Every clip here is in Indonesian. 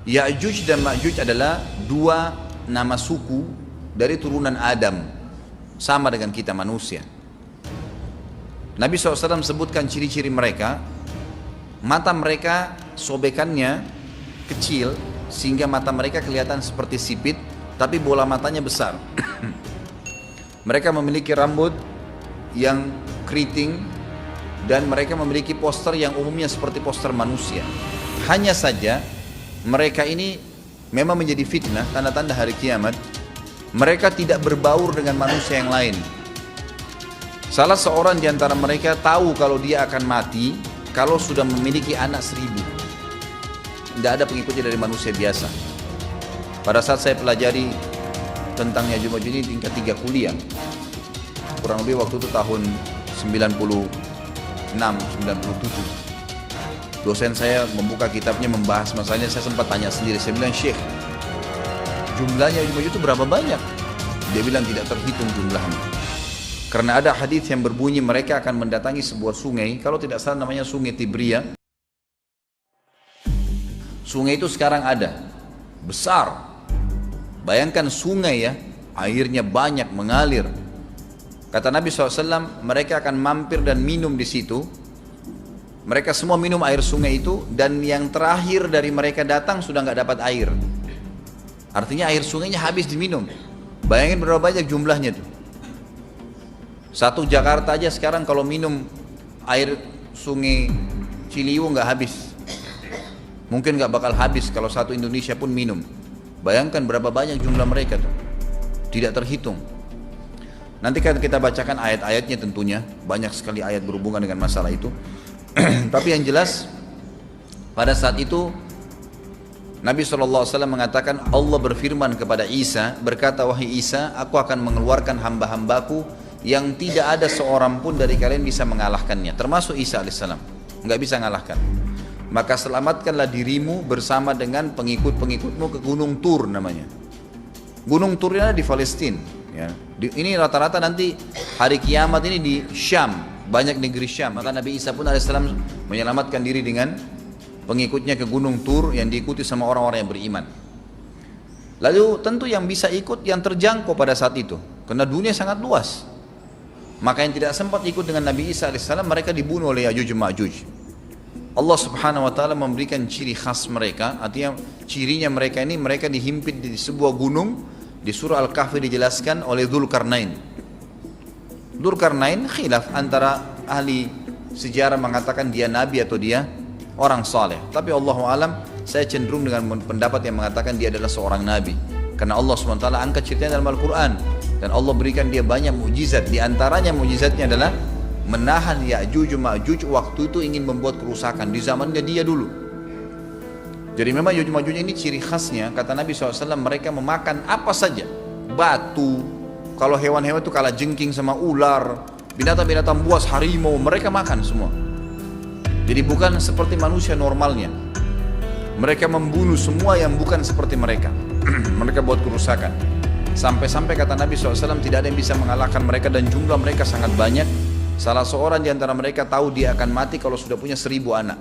Ya'juj dan Ma'juj adalah dua nama suku dari turunan Adam, sama dengan kita manusia. Nabi SAW sebutkan ciri-ciri mereka. Mata mereka sobekannya kecil sehingga mata mereka kelihatan seperti sipit, tapi bola matanya besar. Mereka memiliki rambut yang keriting dan mereka memiliki poster yang umumnya seperti poster manusia. Hanya saja mereka ini memang menjadi fitnah, tanda-tanda hari kiamat. Mereka tidak berbaur dengan manusia yang lain. Salah seorang di antara mereka tahu kalau dia akan mati kalau sudah memiliki anak 1000. Tidak ada pengikutnya dari manusia biasa. Pada saat saya pelajari tentang Ya'juj Ma'juj ini tingkat 3 kuliah, kurang lebih waktu itu tahun 96, 97. Dosen saya membuka kitabnya membahas masalahnya. Saya sempat tanya sendiri, saya bilang, Syekh, jumlahnya Ya'juj Ma'juj itu berapa banyak? Dia bilang tidak terhitung jumlahnya. Karena ada hadis yang berbunyi mereka akan mendatangi sebuah sungai, kalau tidak salah namanya Sungai Tibria. Sungai itu sekarang ada, besar. Bayangkan sungai ya, airnya banyak mengalir. Kata Nabi SAW, mereka akan mampir dan minum di situ. Mereka semua minum air sungai itu, dan yang terakhir dari mereka datang sudah nggak dapat air. Artinya air sungainya habis diminum. Bayangin berapa banyak jumlahnya tuh. Satu Jakarta aja sekarang kalau minum air sungai Ciliwung nggak habis. Mungkin nggak bakal habis kalau satu Indonesia pun minum. Bayangkan berapa banyak jumlah mereka tuh. Tidak terhitung. Nanti kan kita bacakan ayat-ayatnya tentunya. Banyak sekali ayat berhubungan dengan masalah itu. Tapi yang jelas pada saat itu Nabi SAW mengatakan, Allah berfirman kepada Isa, berkata, wahai Isa, aku akan mengeluarkan hamba-hambaku yang tidak ada seorang pun dari kalian bisa mengalahkannya, termasuk Isa alaihissalam, nggak bisa mengalahkan. Maka selamatkanlah dirimu bersama dengan pengikut-pengikutmu ke Gunung Tur namanya. Gunung Tur ini ada di Palestina. Ya. Ini rata-rata nanti hari kiamat ini di Syam, banyak negeri Syam. Maka Nabi Isa pun alaihissalam menyelamatkan diri dengan pengikutnya ke Gunung Tur yang diikuti sama orang-orang yang beriman. Lalu tentu yang bisa ikut yang terjangkau pada saat itu, karena dunia sangat luas. Maka yang tidak sempat ikut dengan Nabi Isa alaihissalam, mereka dibunuh oleh Ya'juj Ma'juj. Allah subhanahu wa ta'ala memberikan ciri khas mereka. Artinya cirinya mereka ini, mereka dihimpit di sebuah gunung. Di surah Al-Kahfi dijelaskan oleh Dzulkarnain. Dzulkarnain khilaf antara ahli sejarah mengatakan dia nabi atau dia orang saleh. Tapi Allahu alam, saya cenderung dengan pendapat yang mengatakan dia adalah seorang nabi. Karena Allah SWT angkat ceritanya dalam Al-Quran. Dan Allah berikan dia banyak mukjizat. Di antaranya mukjizatnya adalah menahan Ya'juj Ma'juj waktu itu ingin membuat kerusakan di zamannya dia dulu. Jadi memang Ya'juj Ma'juj ini ciri khasnya, kata Nabi SAW, mereka memakan apa saja. Batu, kalau hewan-hewan itu kalah jengking sama ular, binatang-binatang buas, harimau, mereka makan semua. Jadi bukan seperti manusia normalnya. Mereka membunuh semua yang bukan seperti mereka. Mereka buat kerusakan. Sampai-sampai kata Nabi SAW tidak ada yang bisa mengalahkan mereka, dan jumlah mereka sangat banyak. Salah seorang di antara mereka tahu dia akan mati kalau sudah punya 1000 anak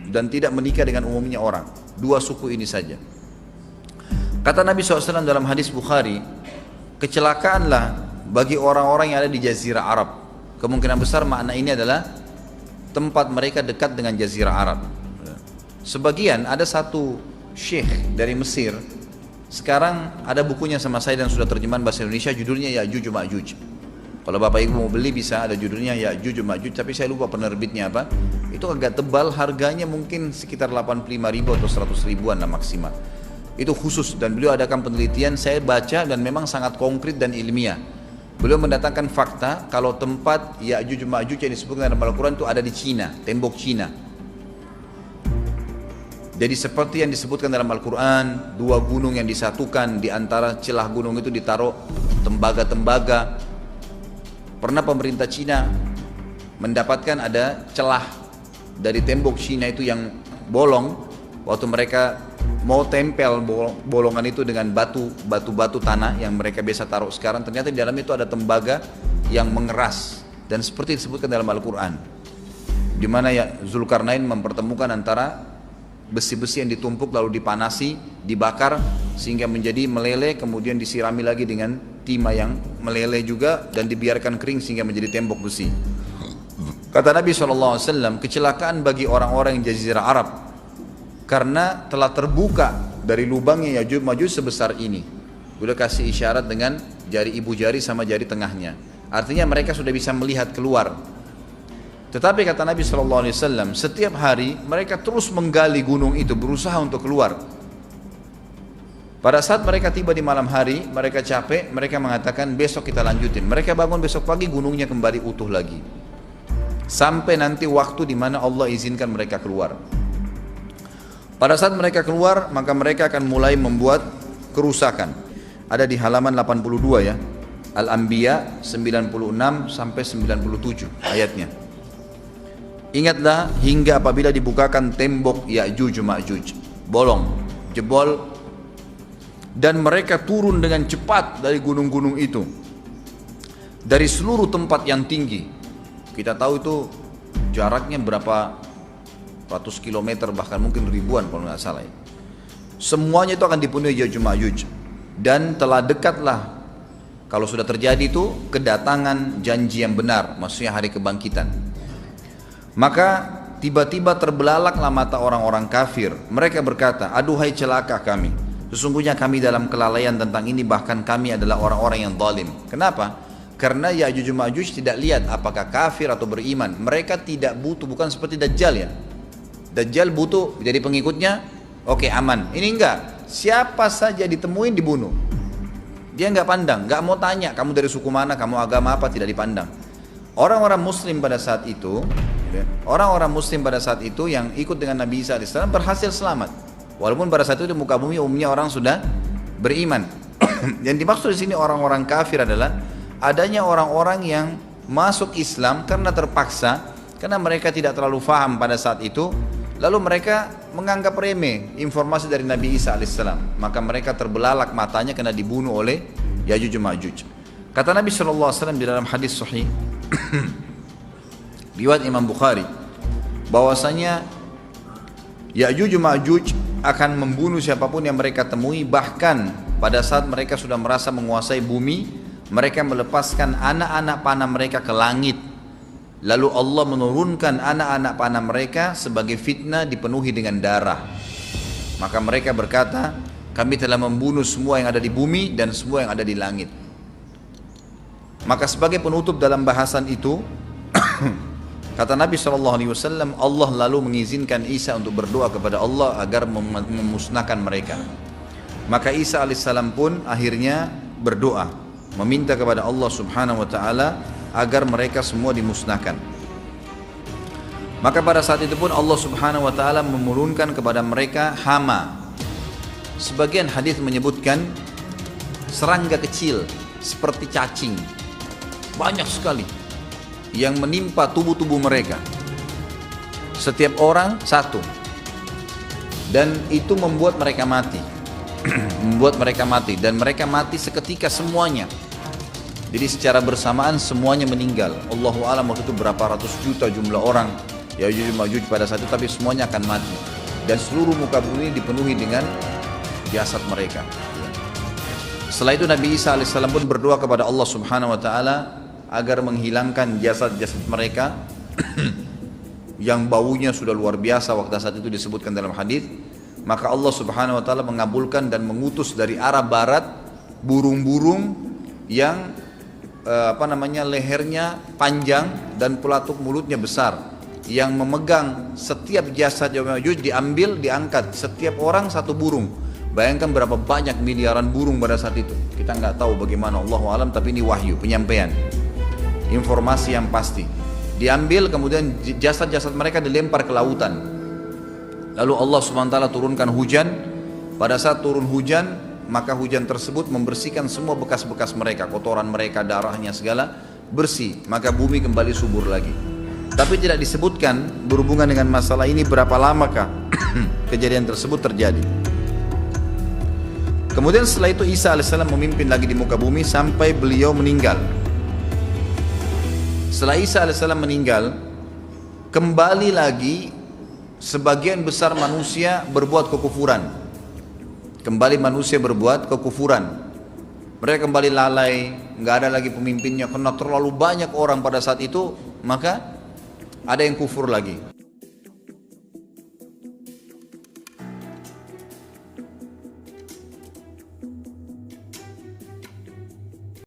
dan tidak menikah dengan umumnya orang. 2 suku ini saja. Kata Nabi SAW dalam hadis Bukhari, kecelakaanlah bagi orang-orang yang ada di Jazirah Arab. Kemungkinan besar makna ini adalah tempat mereka dekat dengan Jazirah Arab. Sebagian, ada satu syekh dari Mesir. Sekarang ada bukunya sama saya dan sudah terjemahan bahasa Indonesia, judulnya Ya'juj Ma'juj. Kalau Bapak Ibu mau beli bisa, ada judulnya Ya'juj Ma'juj, tapi saya lupa penerbitnya apa. Itu agak tebal, harganya mungkin sekitar 85.000 atau 100 ribuan lah maksimal. Itu khusus, dan beliau adakan penelitian, saya baca dan memang sangat konkret dan ilmiah. Beliau mendatangkan fakta kalau tempat Ya'juj Ma'juj yang disebutkan dalam Al-Quran itu ada di Cina, tembok Cina. Jadi seperti yang disebutkan dalam Al-Quran, 2 gunung yang disatukan, di antara celah gunung itu ditaruh tembaga-tembaga. Pernah pemerintah Cina mendapatkan ada celah dari tembok Cina itu yang bolong. Waktu mereka mau tempel bolongan itu dengan batu-batu tanah yang mereka biasa taruh sekarang, ternyata di dalam itu ada tembaga yang mengeras. Dan seperti disebutkan dalam Al-Quran, di mana ya Dzulkarnain mempertemukan antara besi-besi yang ditumpuk lalu dipanasi, dibakar sehingga menjadi meleleh, kemudian disirami lagi dengan timah yang meleleh juga dan dibiarkan kering sehingga menjadi tembok besi. Kata Nabi SAW, kecelakaan bagi orang-orang yang Jazirah Arab karena telah terbuka dari lubangnya Ya'juj Ma'juj sebesar ini. Udah kasih isyarat dengan jari ibu jari sama jari tengahnya. Artinya mereka sudah bisa melihat keluar. Tetapi kata Nabi SAW, setiap hari mereka terus menggali gunung itu, berusaha untuk keluar. Pada saat mereka tiba di malam hari, mereka capek, mereka mengatakan besok kita lanjutin. Mereka bangun besok pagi, gunungnya kembali utuh lagi. Sampai nanti waktu di mana Allah izinkan mereka keluar. Pada saat mereka keluar, maka mereka akan mulai membuat kerusakan. Ada di halaman 82 ya. Al-Anbiya 96 sampai 97 ayatnya. Ingatlah hingga apabila dibukakan tembok Ya'juj Ma'juj, bolong, jebol, dan mereka turun dengan cepat dari gunung-gunung itu, dari seluruh tempat yang tinggi. Kita tahu itu jaraknya berapa ratus kilometer, bahkan mungkin ribuan kalau nggak salah. Semuanya itu akan dipenuhi Ya'juj Ma'juj, dan telah dekatlah, kalau sudah terjadi itu, kedatangan janji yang benar, maksudnya hari kebangkitan. Maka tiba-tiba terbelalaklah mata orang-orang kafir. Mereka berkata, aduhai celaka kami, sesungguhnya kami dalam kelalaian tentang ini, bahkan kami adalah orang-orang yang zalim. Kenapa? Karena Ya'juj Ma'juj tidak lihat apakah kafir atau beriman. Mereka tidak butuh, bukan seperti Dajjal ya. Dajjal butuh jadi pengikutnya, oke, aman. Ini enggak, siapa saja ditemuin dibunuh. Dia enggak pandang, enggak mau tanya kamu dari suku mana, kamu agama apa, tidak dipandang. Orang-orang muslim pada saat itu, yang ikut dengan Nabi Isa AS berhasil selamat. Walaupun pada saat itu di muka bumi umumnya orang sudah beriman. Yang dimaksud di sini orang-orang kafir adalah adanya orang-orang yang masuk Islam karena terpaksa, karena mereka tidak terlalu faham pada saat itu, lalu mereka menganggap remeh informasi dari Nabi Isa AS. Maka mereka terbelalak matanya karena dibunuh oleh Ya'juj Ma'juj. Kata Nabi SAW di dalam hadis sahih riwayat Imam Bukhari, bahwasanya Ya'juj Ma'juj akan membunuh siapapun yang mereka temui. Bahkan pada saat mereka sudah merasa menguasai bumi, mereka melepaskan anak-anak panah mereka ke langit. Lalu Allah menurunkan anak-anak panah mereka sebagai fitnah, dipenuhi dengan darah. Maka mereka berkata, kami telah membunuh semua yang ada di bumi dan semua yang ada di langit. Maka sebagai penutup dalam bahasan itu, kata Nabi SAW, Allah lalu mengizinkan Isa untuk berdoa kepada Allah agar memusnahkan mereka. Maka Isa AS pun akhirnya berdoa, meminta kepada Allah Subhanahu Wa Taala agar mereka semua dimusnahkan. Maka pada saat itu pun Allah Subhanahu Wa Taala menurunkan kepada mereka hama. Sebagian hadis menyebutkan serangga kecil seperti cacing, banyak sekali yang menimpa tubuh-tubuh mereka. Setiap orang satu, dan itu membuat mereka mati. Dan mereka mati seketika semuanya. Jadi secara bersamaan semuanya meninggal. Allahu a'lam waktu itu berapa ratus juta jumlah orang Ya'juj Ma'juj pada saat itu, tapi semuanya akan mati. Dan seluruh muka bumi dipenuhi dengan jasad mereka. Setelah itu Nabi Isa AS pun berdoa kepada Allah Subhanahu Wa Taala agar menghilangkan jasad-jasad mereka yang baunya sudah luar biasa waktu saat itu disebutkan dalam hadis. Maka Allah Subhanahu Wa Taala mengabulkan dan mengutus dari arah barat burung-burung yang lehernya panjang dan pelatuk mulutnya besar, yang memegang setiap jasad Ya'juj diambil, diangkat, setiap orang satu burung. Bayangkan berapa banyak miliaran burung pada saat itu. Kita nggak tahu bagaimana, Allahu a'lam, tapi ini wahyu, penyampaian informasi yang pasti. Diambil, kemudian jasad-jasad mereka dilempar ke lautan. Lalu Allah Subhanahu Wa Taala turunkan hujan. Pada saat turun hujan, maka hujan tersebut membersihkan semua bekas-bekas mereka, kotoran mereka, darahnya segala bersih. Maka bumi kembali subur lagi. Tapi tidak disebutkan berhubungan dengan masalah ini berapa lamakah kejadian tersebut terjadi. Kemudian setelah itu Isa AS memimpin lagi di muka bumi sampai beliau meninggal. Setelah Isa AS meninggal, kembali lagi sebagian besar manusia berbuat kekufuran. Kembali manusia berbuat kekufuran. Mereka kembali lalai, nggak ada lagi pemimpinnya karena terlalu banyak orang pada saat itu, maka ada yang kufur lagi.